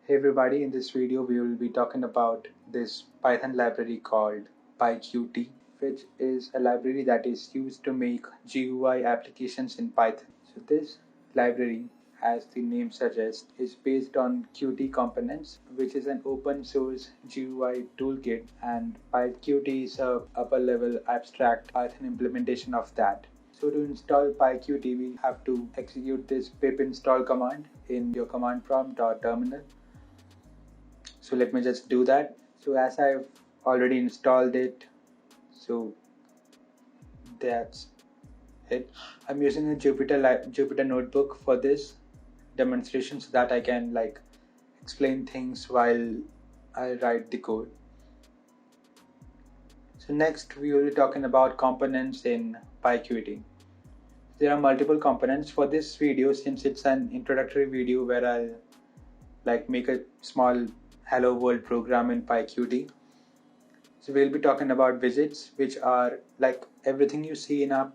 Hey everybody, in this video we will be talking about this Python library called PyQt, which is a library that is used to make GUI applications in Python. So this library, as the name suggests, is based on Qt components, which is an open source GUI toolkit, and PyQt is a upper level abstract Python implementation of that. So to install PyQt, we have to execute this pip install command in your command prompt or terminal. So let me just do that. So as I've already installed it, so that's it. I'm using a Jupyter notebook for this demonstration so that I can explain things while I write the code. So next we will be talking about components in PyQt. There are multiple components for this video, since it's an introductory video where I'll make a small hello world program in PyQt. So we'll be talking about widgets, which are like everything you see in a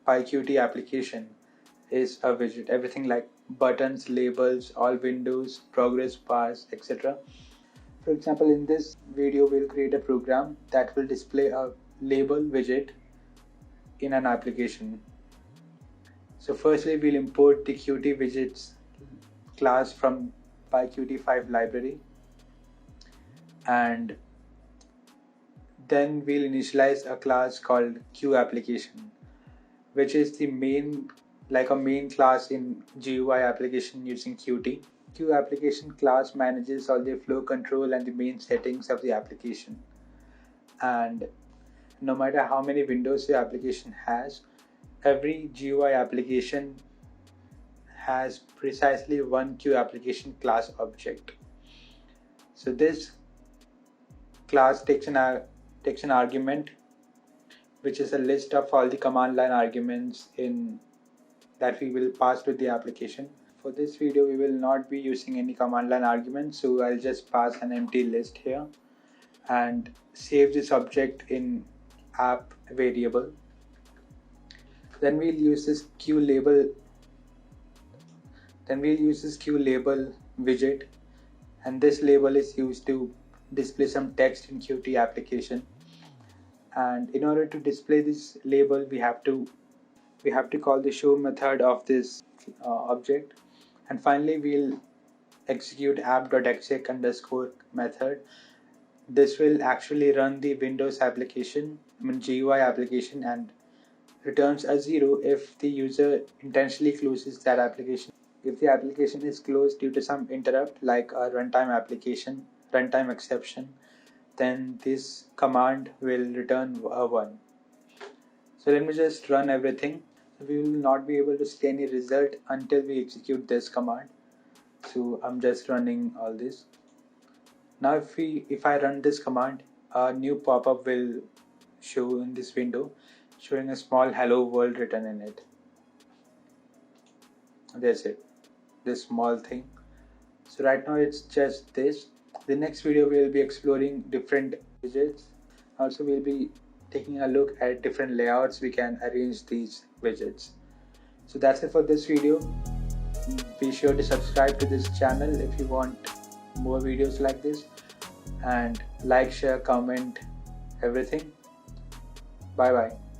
PyQt application is a widget. Everything like buttons, labels, all windows, progress bars, etc. For example, in this video we'll create a program that will display a label widget in an application. So firstly we'll import the Qt widgets class from PyQt 5 library, and then we'll initialize a class called QApplication, which is the main class in GUI application using Qt. QApplication class manages all the flow control and the main settings of the application, and no matter how many windows the application has, every GUI application has precisely one QApplication class object. So this class takes an argument, which is a list of all the command line arguments that we will pass to the application. For this video we will not be using any command line arguments, so I'll just pass an empty list here and save this object in app variable. Then we'll use this QLabel widget, and this label is used to display some text in Qt application. And in order to display this label, we have to call the show method of this object. And finally we'll execute app.exec underscore method. This will actually run the Windows application, GUI application, and returns a 0 if the user intentionally closes that application. If the application is closed due to some interrupt like a runtime exception, then this command will return a 1. So let me just run everything. We will not be able to see any result until we execute this command. So I'm just running all this. Now if I run this command, a new pop-up will show in this window, showing a small hello world written in it. That's it, this small thing. So right now it's just this. The next video we will be exploring different widgets. Also we'll be taking a look at different layouts we can arrange these widgets. So that's it for this video. Be sure to subscribe to this channel if you want more videos like this, and like, share, comment, everything. Bye bye.